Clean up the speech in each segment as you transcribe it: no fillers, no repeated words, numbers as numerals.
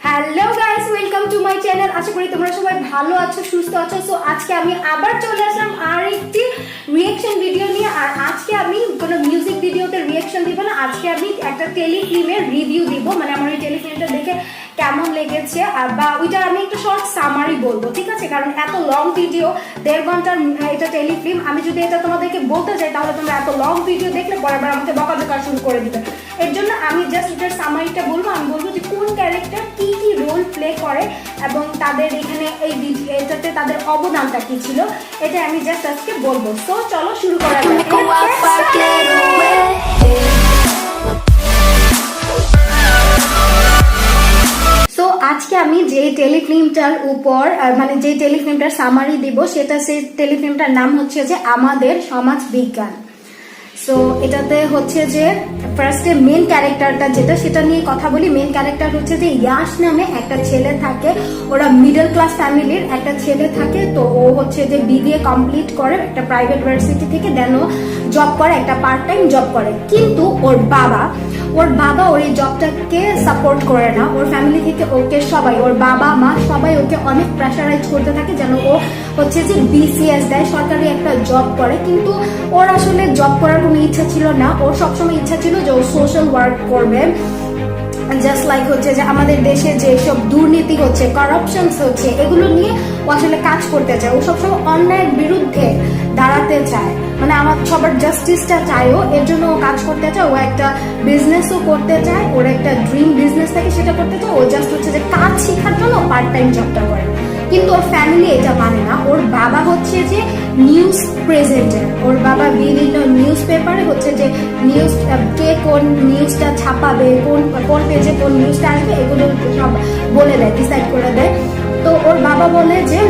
Hello guys, welcome to my channel. আশা করি তোমরা সবাই ভালো আছো, সুস্থ আছো। সো আজকে আমি আবার চলে আসলাম আর একটি রিঅ্যাকশন ভিডিও নিয়ে। আর আজকে আমি কোনো মিউজিক ভিডিওতে রিঅ্যাকশন দিব না, আজকে আমি একটা টেলিফিল্মের রিভিউ দিব। মানে আমার ওই টেলিফিল্মটা দেখে কেমন লেগেছে আর বা ওইটা আমি একটু শর্ট সামারি বলবো, ঠিক আছে? কারণ এত লং ভিডিও, 1.5 ঘন্টার এটা টেলিফিল্ম, আমি যদি এটা তোমাদেরকে বলতে চাই তাহলে তোমরা এত লং ভিডিও দেখলে পরে আবার আমাকে বকাঝকা শুরু করে দিবে। এর জন্য আমি জাস্ট এটার সামারিটা বলবো। আমি বলবো যে কোন ক্যারেক্টার কি কি রোল প্লে করে এবং তাদের এখানে এই এটাতে তাদের অবদানটা কি ছিল, এটা আমি জাস্ট আজকে বলবো। তো চলো শুরু করা যাক। সো আজকে আমি যে টেলিফিল্মটার উপর মানে যে টেলিফিল্মটার সামারি দিব, সেটা সেই টেলিফিল্মটার নাম হচ্ছে যে আমাদের সমাজ বিজ্ঞান। সো এটাতে হচ্ছে যে ফার্স্টে মেন ক্যারেক্টারটা যেটা, সেটা নিয়ে কথা বলি। মেন ক্যারেক্টার হচ্ছে যে ইয়াশ নামে একটা ছেলে থাকে। ওরা মিডল ক্লাস ফ্যামিলির একটা ছেলে থাকে। তো ও হচ্ছে যে বিবিএ কমপ্লিট করে একটা প্রাইভেট ইউনিভার্সিটি থেকে, দেন ও জব করে, একটা পার্ট টাইম জব করে। কিন্তু ওর বাবা ওর এই জবটাকে সাপোর্ট করে না। ওর ফ্যামিলি থেকে ওকে সবাই, ওর বাবা মা সবাই ওকে অনেক প্রেশারাইজ করতে থাকে যেন ও হচ্ছে যে বিসিএস দেয়, সরকারি একটা জব করে। কিন্তু ওর আসলে জব করার কোনো ইচ্ছা ছিল না। ওর সবসময় ইচ্ছা ছিল যে ও সোশ্যাল ওয়ার্ক করবে। জাস্ট লাইক হচ্ছে যে আমাদের দেশে যেসব দুর্নীতি হচ্ছে, কারাপশন হচ্ছে, এগুলো নিয়ে ও আসলে কাজ করতে চায়। ও সবসময় অন্যায়ের বিরুদ্ধে দাঁড়াতে চায়, মানে আমার সবার জাস্টিসটা চায়। ও এর জন্য ও কাজ করতে চায়। ও একটা বিজনেসও করতে চায়, ওর একটা ড্রিম বিজনেস থাকে, সেটা করতে চায়। ও জাস্ট হচ্ছে যে কাজ শেখার জন্য পার্ট টাইম জবটা করে। কিন্তু ওর ফ্যামিলি এটা মানে না। ওর বাবা হচ্ছে যে নিউজ প্রেজেন্টার। ওর বাবা বিভিন্ন নিউজ পেপারে হচ্ছে যে নিউজ, কে কোন নিউজটা ছাপাবে, কোন পেজে কোন নিউজটা আসবে, এগুলো সব বলে দেয়, ডিসাইড করে দেয়। তো ওর বাবা বলে যে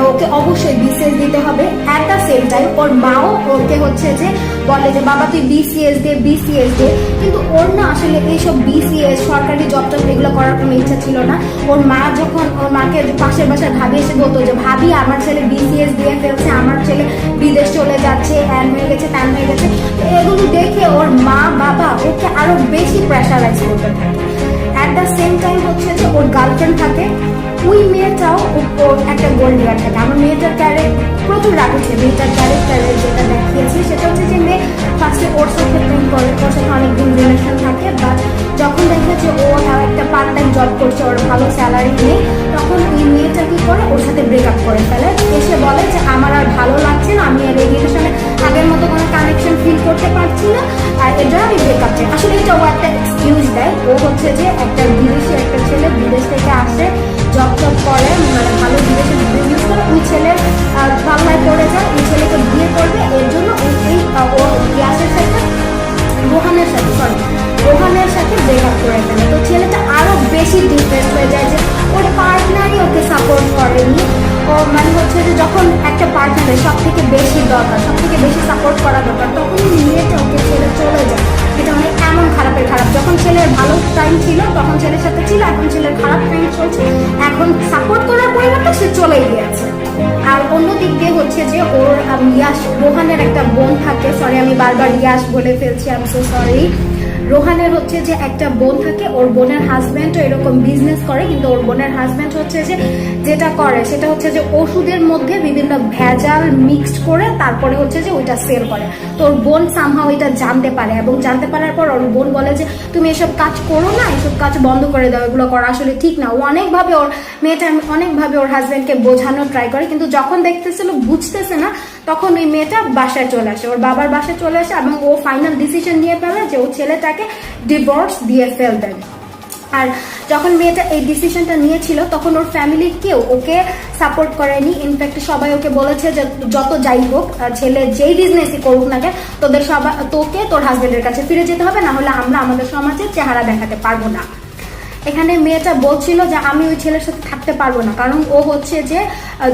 ওকে অবশ্যই বিসিএস দিতে হবে। অ্যাট দ্য সেম টাইম ওর মাও ওকে হচ্ছে যে বলে যে বাবা তুই বিসিএস দে। কিন্তু ওর না আসলে এইসব বিসিএস, সরকারি জব টব এগুলো করার কোনো ইচ্ছা ছিল না। ওর মা যখন ওর মাকে পাশের বাসায় ভাবি এসে বলতো যে ভাবি আমার ছেলে বিসিএস দিয়ে ফেলছে, আমার ছেলে বিদেশ চলে যাচ্ছে, হ্যান হয়ে গেছে, ত্যান হয়ে গেছে, এগুলো দেখে ওর মা বাবা ওকে আরো বেশি প্রেশারাইজ করতে থাকে। অ্যাট দ্য সেম টাইম হচ্ছে যে ওর গার্লফ্রেন্ড থাকে। ওই মেয়েটাও ওর একটা গোল্ড ডিগার থাকে। আমার মেয়েটার ক্যারেক্টার প্রচুর রাখছে। মেয়েটার ক্যারেক্টারের যেটা দেখিয়েছি সেটা হচ্ছে যে মেয়ে ফার্স্টে ওর সাথে প্রেম করে, ওর সাথে অনেকদিন রিলেশন থাকে। বাট যখন দেখে যে ও একটা পার্ট টাইম জব করছে, ওর ভালো স্যালারি নেই, তখন ওই মেয়েটা কি করে ওর সাথে ব্রেকআপ করে ফেলে। এসে বলে যে আমার আর ভালো লাগছে না, আমি আর এই রিলেশনে আগের মতো কোনো কানেকশন ফিল করতে পারছি না, আর এটা আমি ব্রেকআপ চাই। আসলে এটা ও একটা এক্সকিউজ দেয়। ও হচ্ছে যে একটা বিদেশি একটা ছেলে, বিদেশ থেকে আসে, জব টব করে, মানে ভালো বিদেশে বিজনেস করে। ওই ছেলের পাল্লায় পড়ে যায়, ওই ছেলেকে বিয়ে করবে। এর জন্য ও ইয়াসের সাথে রোহানের সাথে ব্রেকআপ করে ফেলে। তো ছেলেটা আরো বেশি ডিপ্রেস হয়ে যায় যে ওর পার্টনারই ওকে সাপোর্ট করেনি। ও মানে হচ্ছে যে যখন একটা পার্টনারের সব থেকে বেশি দরকার, সব থেকে বেশি সাপোর্ট করা দরকার, তখন মেয়েটা ওকে ছেলে চলে যায়। এটা মানে এমন খারাপের খারাপ। যখন ছেলের ভালো টাইম ছিল তখন ছেলের সাথে ছিল, এখন ছেলের খারাপ টাইম চলছে, এখন সাপোর্ট করার পরিবর্তে সে চলেই গিয়েছে। আর অন্য দিক দিয়ে হচ্ছে যে ওর ইয়াশ, রোহানের একটা বোন থাকে। সরি আমি বারবার ইয়াশ বলে ফেলছি, আই এম সো সরি। রোহানের হচ্ছে যে একটা বোন থাকে। ওর বোনের হাজব্যান্ডও এরকম বিজনেস করে, কিন্তু ওর বোনের হাজব্যান্ড হচ্ছে যে যেটা করে সেটা হচ্ছে যে ওষুধের মধ্যে বিভিন্ন ভেজাল মিক্সড করে তারপরে হচ্ছে যে ওইটা সেল করে। তো ওর বোন সামহাও এটা জানতে পারে, এবং জানতে পারার পর ওর বোন বলে যে তুমি এসব কাজ করো না, এসব কাজ বন্ধ করে দাও, এগুলো করা আসলে ঠিক না। ও অনেকভাবে ওর হাজব্যান্ডকে বোঝানোর ট্রাই করে, কিন্তু যখন দেখতেছিল বুঝতেছে না, তখন ওই মেয়েটা বাসায় চলে আসে, ওর বাবার বাসায় চলে আসে, এবং ও ফাইনাল ডিসিশন নিয়ে ফেলে যে ও ছেলেটাকে ডিভোর্স দিয়ে ফেলবেন। আর যখন মেয়েটা এই ডিসিশনটা নিয়েছিল তখন ওর ফ্যামিলির কেউ ওকে সাপোর্ট করেনি। ইনফ্যাক্ট সবাই ওকে বলেছে যে যত যাই হোক, ছেলে যেই বিজনেসই করুক না কেন, তোকে তোর হাজবেন্ডের কাছে ফিরে যেতে হবে, না হলে আমরা আমাদের সমাজে চেহারা দেখাতে পারবো না। এখানে মেয়েটা বলছিল যে আমি ওই ছেলের সাথে থাকতে পারবো না, কারণ ও হচ্ছে যে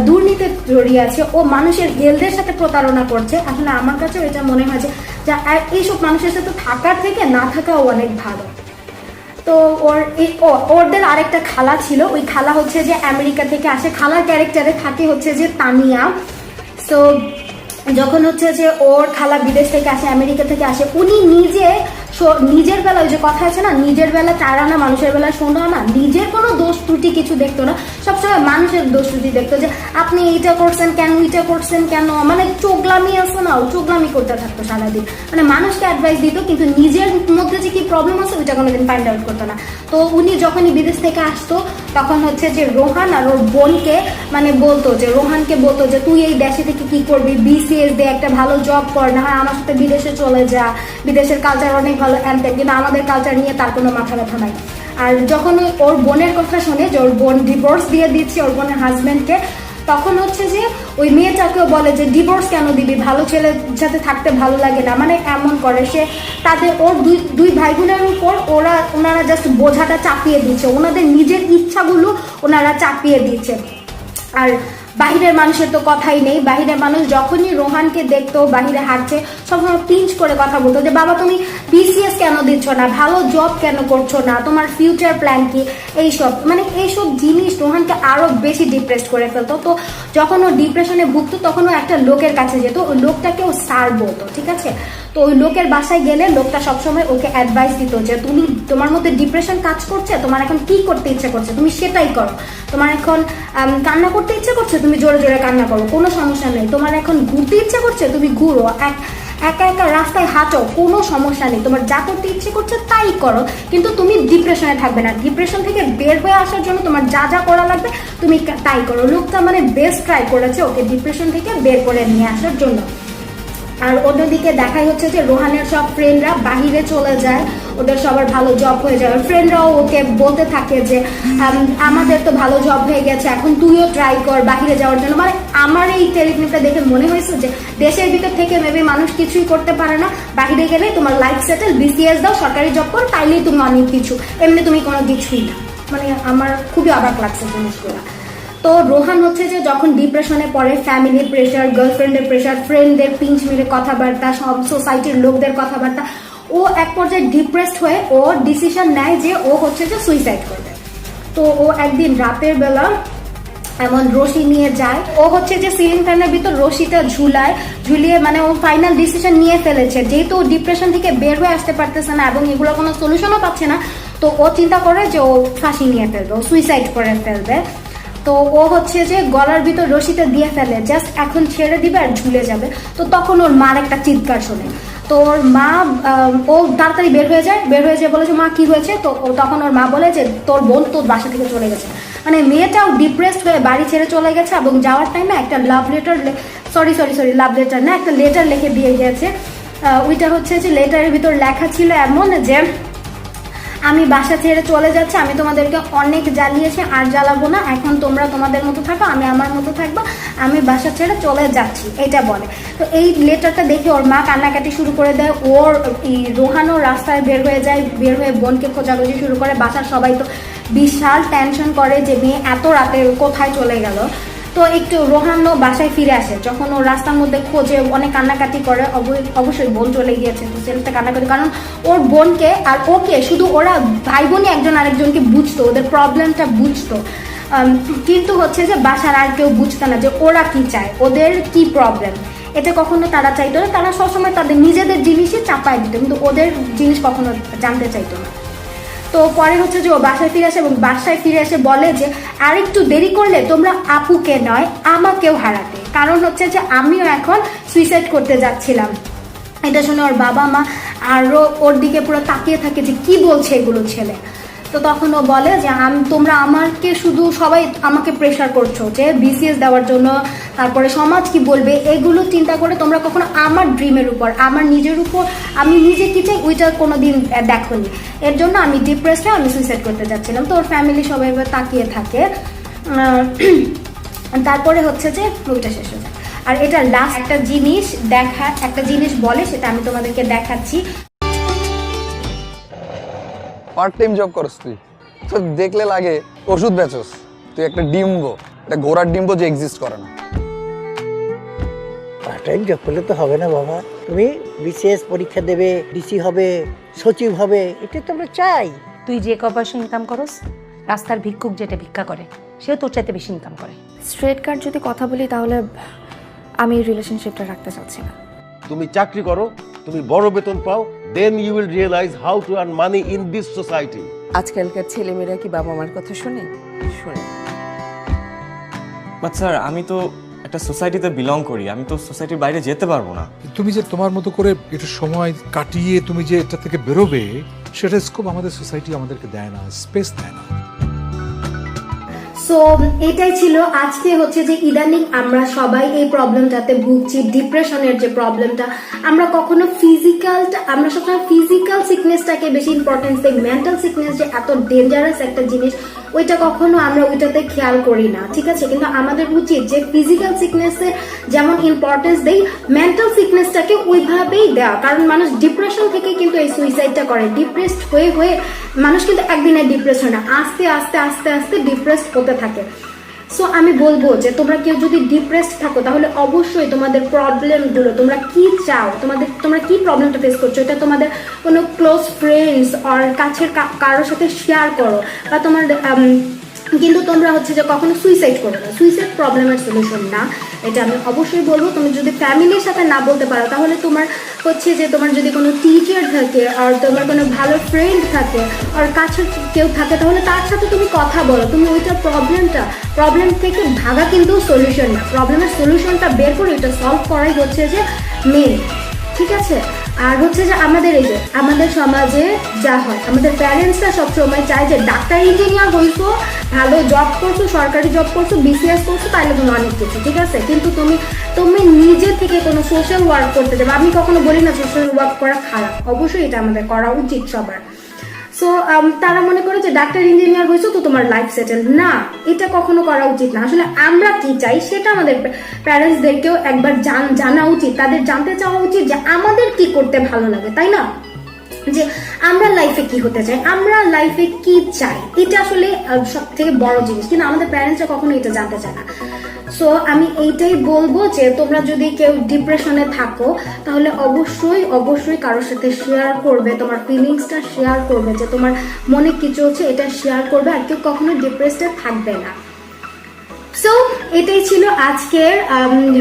দুর্নীতিতে জড়িয়ে আছে, ও মানুষের হেলথের সাথে প্রতারণা করছে। আসলে আমার কাছেও এটা মনে হয় যে এইসব মানুষের সাথে থাকার থেকে না থাকাও অনেক ভালো। তো ওদের আরেকটা খালা ছিল। ওই খালা হচ্ছে যে আমেরিকা থেকে আসে। খালার ক্যারেক্টারে থাকে হচ্ছে যে তানিয়া। সো যখন হচ্ছে যে ওর খালা বিদেশ থেকে আসে, আমেরিকা থেকে আসে, উনি নিজে নিজের বেলা ওই যে কথা আছে না, নিজের বেলা চার আনা মানুষের বেলা শোনো না, নিজের কোনো দোষ ত্রুটি কিছু দেখতো না, সবসময় মানুষের দোষ ত্রুটি দেখতো, যে আপনি এইটা করছেন কেন, এইটা করছেন কেন, মানে চোগলামি আছে না, চোগলামি করতে থাকতো সারাদিন, মানে মানুষকে অ্যাডভাইস দিত কিন্তু নিজের মধ্যে যে কি প্রবলেম আছে ওইটা কোনোদিন ফাইন্ড আউট করতো না। তো উনি যখনই বিদেশ থেকে আসতো তখন হচ্ছে যে রোহান আর ওর বোনকে মানে বলতো, যে রোহানকে বলতো যে তুই এই দেশে থেকে কি করবি, BCS দিয়ে একটা ভালো জব কর, না হয় আমার সাথে বিদেশে চলে যা, বিদেশের কালচার অনেক ভালো, কিন্তু আমাদের কালচার নিয়ে তার কোনো মাথা ব্যথা নাই। আর যখন ওর বোনের কথা শুনে যে ওর বোন ডিভোর্স দিয়ে দিচ্ছে ওর বোনের হাজবেন্ডকে, তখন হচ্ছে যে ওই মেয়েটাকেও বলে যে ডিভোর্স কেন দিবি, ভালো ছেলের সাথে থাকতে ভালো লাগে না, মানে এমন করে সে তাদের ওর দুই ভাই বোনের উপর ওনারা জাস্ট বোঝাটা চাপিয়ে দিচ্ছে, ওনাদের নিজের ইচ্ছাগুলো ওনারা চাপিয়ে দিচ্ছে। আর বাহিরের মানুষের তো কথাই নেই, বাহিরের মানুষ যখনই রোহানকে দেখতো বাহিরে হাঁটছে সবসময় পিঞ্চ করে কথা বলতো যে বাবা তুমি BCS কেন দিচ্ছ না, ভালো জব কেন করছো না, তোমার ফিউচার প্ল্যান কি, এইসব মানে এইসব জিনিস রোহানকে আরো বেশি ডিপ্রেস করে ফেলতো। তো যখন ও ডিপ্রেশনে ভুগতো তখন ও একটা লোকের কাছে যেত, ওই লোকটাকে ও স্যার বলতো, ঠিক আছে। তো ওই লোকের বাসায় গেলে লোকটা সবসময় ওকে অ্যাডভাইস দিত যে তুমি তোমার মধ্যে ডিপ্রেশন কাজ করছে, তোমার এখন কি করতে ইচ্ছে করছে তুমি সেটাই করো, তোমার এখন কান্না করতে ইচ্ছে করছে তুমি জোরে জোরে কান্না করো, কোনো সমস্যা নেই, তোমার এখন ঘুরতে ইচ্ছে করছে তুমি ঘুরো, একা একা রাস্তায় হাঁটো, কোনো সমস্যা নেই, তোমার যা করতে ইচ্ছে করছে তাই করো, কিন্তু তুমি ডিপ্রেশনে থাকবে না, ডিপ্রেশন থেকে বের হয়ে আসার জন্য তোমার যা যা করা লাগবে তুমি তাই করো। লোকটা মানে বেস্ট ট্রাই করেছে ওকে ডিপ্রেশন থেকে বের করে নিয়ে আসার জন্য। আর অন্যদিকে দেখাই হচ্ছে যে রোহানের সব ফ্রেন্ডরা বাহিরে চলে যায়, ওদের সবার ভালো জব হয়ে যায়, ফ্রেন্ডরাও ওকে বলতে থাকে যে আমাদের তো ভালো জব হয়ে গেছে, এখন তুইও ট্রাই কর বাহিরে যাওয়ার জন্য। মানে আমার এই টেলিফিল্মটা দেখে মনে হয়েছে যে দেশের ভিতর থেকে মেবি মানুষ কিছুই করতে পারে না, বাহিরে গেলে তোমার লাইফ সেটেল, BCS দাও, সরকারি জব করো, তাইলেই তুমি অনেক কিছু, এমনি তুমি কোনো কিছুই না। মানে আমার খুবই অবাক লাগছে জিনিসগুলো। তো রোহান হচ্ছে যে যখন ডিপ্রেশনে পড়ে, ফ্যামিলির প্রেশার, গার্লফ্রেন্ডের প্রেশার, ফ্রেন্ডদের পিঞ্চ মেরে কথাবার্তা, সব সোসাইটির লোকদের কথাবার্তা, ও এক পর্যায়ে ডিপ্রেসড হয়ে ও ডিসিশন নেয় যে ও হচ্ছে যে সুইসাইড করবে। তো ও একদিন রাতের বেলা এমন রশি নিয়ে যায়, ও হচ্ছে যে সিলিং ফ্যানের ভিতর রশিটা ঝুলিয়ে মানে ও ফাইনাল ডিসিশন নিয়ে ফেলেছে, যেহেতু ও ডিপ্রেশন থেকে বের হয়ে আসতে পারতেছে না এবং এগুলো কোনো সলিউশনও পাচ্ছে না, তো ও চিন্তা করে যে ও ফাঁসি নিয়ে ফেলবে, ও সুইসাইড করে ফেলবে। তো ও হচ্ছে যে গলার ভিতর রশিটা দিয়ে ফেলে, জাস্ট এখন ছেড়ে দিবে আর ঝুলে যাবে। তো তখন ওর মার একটা চিৎকার শোনে, তো ওর মা ও তাড়াতাড়ি বের হয়ে যায় বলে যে মা কি হয়েছে, তো তখন ওর মা বলে যে তোর বোন তোর বাসা থেকে চলে গেছে। মানে মেয়েটাও ডিপ্রেসড হয়ে বাড়ি ছেড়ে চলে গেছে এবং যাওয়ার টাইমে একটা লাভ লেটার না, একটা লেটার লিখে দিয়ে গেছে। ওইটা হচ্ছে যে লেটারের ভিতর লেখা ছিল এমন যে আমি বাসা ছেড়ে চলে যাচ্ছি, আমি তোমাদেরকে অনেক জ্বালিয়েছি, আর জ্বালাবো না, এখন তোমরা তোমাদের মতো থাকো, আমি আমার মতো থাকবো, আমি বাসা ছেড়ে চলে যাচ্ছি, এটা বলে। তো এই লেটারটা দেখে ওর মা কান্নাকাটি শুরু করে দেয়, ওর রোহানও রাস্তায় বের হয়ে যায়, বের হয়ে বোনকে খোঁজাখুঁজি শুরু করে, বাসার সবাই তো বিশাল টেনশন করে যে মেয়ে এত রাতে কোথায় চলে গেল। তো একটু রোহানও বাসায় ফিরে আসে, যখন ও রাস্তার মধ্যে খোঁজে অনেক কান্নাকাটি করে, অবশ্যই বোন চলে গিয়েছে, তো ছেলেটা কান্নাকাটি, কারণ ওর বোনকে আর ওকে শুধু ওরা ভাই বোনই একজন আরেকজনকে বুঝতো, ওদের প্রবলেমটা বুঝতো, কিন্তু হচ্ছে যে বাসার আর কেউ বুঝতো না যে ওরা কি চায়, ওদের কি প্রবলেম, এটা কখনো তারা চাইতো না, তারা সবসময় তাদের নিজেদের জিনিসই চাপায় দিত, কিন্তু ওদের জিনিস কখনো জানতে চাইতো না। তো পরে হচ্ছে যে ও বাসায় ফিরে আসে এবং বাসায় ফিরে এসে বলে যে আরেকটু দেরি করলে তোমরা আপুকে নয় আমাকেও হারাতে, কারণ হচ্ছে যে আমিও এখন সুইসাইড করতে যাচ্ছিলাম। এটা শুনে ওর বাবা মা আরও ওর দিকে পুরো তাকিয়ে থাকে যে কি বলছে এগুলো ছেলে। তো তখন ও বলে যে তোমরা আমাকে শুধু সবাই আমাকে প্রেশার করছো যে BCS দেওয়ার জন্য, তারপরে সমাজ কি বলবে, এগুলো চিন্তা করে তোমরা কখনো আমার ড্রিমের উপর, আমার নিজের উপর, আমি নিজে কি চাই ওইটা কোনোদিন দেখোনি, এর জন্য আমি ডিপ্রেসড হয়ে আমি সুইসাইড করতে যাচ্ছিলাম। তো ওর ফ্যামিলি সবাই তাকিয়ে থাকে। তারপরে হচ্ছে যে ওইটা শেষ হয়ে যায়। আর এটা লাস্ট একটা জিনিস বলে, সেটা আমি তোমাদেরকে দেখাচ্ছি। পার্ট টাইম জব করস তুই, তো দেখলে লাগে ওষুধ বেচস, তুই একটা ডিম্ব, একটা ঘোড়ার ডিম্ব যে এক্সিস্ট করে না। পার্ট টাইম জব করলে তো হবে না বাবা, তুমি BCS পরীক্ষা দেবে, ডিসি হবে, সচিব হবে, এটা তো আমরা চাই। তুই যে পয়সা ইনকাম করস, রাস্তার ভিক্ষুক যেটা ভিক্ষা করে সেও তোর চাইতে বেশি ইনকাম করে। স্ট্রেট কাট যদি কথা বলি তাহলে আমি রিলেশনশিপটা রাখতে চাচ্ছি না। তুমি চাকরি করো, তুমি বড় বেতন পাও, then you will realize how to earn money in this society. আজকালকার ছেলেমেয়েরা কি বাবা মার কথা শোনে? শোনে না। বাট স্যার আমি তো একটা সোসাইটিতে বিলং করি, আমি তো সোসাইটির বাইরে যেতে পারবো না। তুমি যে তোমার মতো করে একটু সময় কাটিয়ে তুমি যে এটা থেকে বেরোবে, সেটা স্কোপ আমাদের সোসাইটি আমাদেরকে দেয় না, স্পেস দেয় না। সো এটাই ছিল আজকে হচ্ছে যে ইদানিং আমরা সবাই এই প্রবলেমটাতে ভুগছি, ডিপ্রেশনের যে প্রবলেমটা। আমরা কখনো আমরা সবসময় ফিজিক্যাল সিকনেসটাকে বেশি ইম্পর্টেন্স দিই, মেন্টাল সিকনেস যে এত ডেঞ্জারাস একটা জিনিস ওইটা কখনো আমরা ওইটাতে খেয়াল করি না, ঠিক আছে? কিন্তু আমাদের উচিত যে ফিজিক্যাল সিকনেসে যেমন ইম্পর্টেন্স দেই, মেন্টাল সিকনেসটাকে ওইভাবেই দেওয়া। কারণ মানুষ ডিপ্রেশন থেকে কিন্তু এই সুইসাইডটা করে। ডিপ্রেসড হয়ে হয়ে মানুষ কিন্তু একদিনে ডিপ্রেস হয় না, আস্তে আস্তে আস্তে আস্তে ডিপ্রেসড হতে থাকে। সো আমি বলবো যে তোমরা কেউ যদি ডিপ্রেসড থাকো তাহলে অবশ্যই তোমাদের প্রবলেমগুলো, তোমরা কি চাও, তোমরা কি প্রবলেমটা ফেস করছো, এটা তোমাদের কোনো ক্লোজ ফ্রেন্ডস আর কাছের কারোর সাথে শেয়ার করো। বা তোমার কিন্তু তোমরা হচ্ছে যে কখনো সুইসাইড করো না, সুইসাইড প্রবলেমের সলিউশন না, এটা আমি অবশ্যই বলবো। তুমি যদি ফ্যামিলির সাথে না বলতে পারো তাহলে তোমার হচ্ছে যে তোমার যদি কোনো টিচার থাকে আর তোমার কোনো ভালো ফ্রেন্ড থাকে আর কাছের কেউ থাকে তাহলে তার সাথে তুমি কথা বলো। তুমি ওইটা প্রবলেম থেকে ভাগা কিন্তু সলিউশন না, প্রবলেমের সলিউশনটা বের করে ওইটা সলভ করাই হচ্ছে যে মেন, ঠিক আছে? আর হচ্ছে যে আমাদের সমাজে যা হয়, আমাদের প্যারেন্টসরা সবসময় চায় যে ডাক্তার ইঞ্জিনিয়ার হইছো, ভালো জব করছো, সরকারি জব করছো, বিসিএস করছো, তাহলে তুমি অনেক কিছু, ঠিক আছে? কিন্তু তুমি নিজে থেকে কোনো সোশ্যাল ওয়ার্ক করতে যাবে। আমি কখনো বলি না সোশ্যাল ওয়ার্ক করা খারাপ, অবশ্যই এটা আমাদের করা উচিত সবার। সো তারা মনে করে যে ডাক্তার ইঞ্জিনিয়ার হয়েছো তো তোমার লাইফ সেটেল, না, এটা কখনো করা উচিত না। আসলে আমরা কি চাই সেটা আমাদের প্যারেন্টসদেরকেও একবার জানা উচিত, তাদের জানতে চাওয়া উচিত যে আমাদের কি করতে ভালো লাগে, তাই না? যে আমরা লাইফে কি হতে চাই, আমরা লাইফে কি চাই, এটা আসলে সব থেকে বড় জিনিস, কিন্তু আমাদের প্যারেন্টসরা কখনো এটা জানতে চায় না। সো আমি এইটাই বলবো যে তোমরা যদি কেউ ডিপ্রেশনে থাকো তাহলে অবশ্যই কারোর সাথে শেয়ার করবে, তোমার ফিলিংসটা শেয়ার করবে, যে তোমার মনে কি চলছে এটা শেয়ার করবে, আর কেউ কখনো ডিপ্রেসডে থাকবে না। সো এটাই ছিল আজকের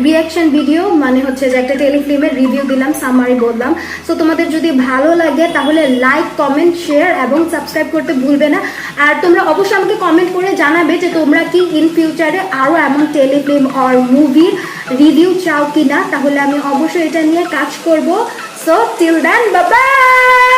রিয়াকশন ভিডিও, মানে হচ্ছে যে একটা টেলিফিল্মের রিভিউ দিলাম, সামারি বললাম। সো তোমাদের যদি ভালো লাগে তাহলে লাইক, কমেন্ট, শেয়ার এবং সাবস্ক্রাইব করতে ভুলবে না। আর তোমরা অবশ্যই আমাকে কমেন্ট করে জানাবে যে তোমরা কি ইন ফিউচারে আরও এমন টেলিফিল্ম আর মুভির রিভিউ চাও কিনা, তাহলে আমি অবশ্যই এটা নিয়ে কাজ করব। So till then, bye by.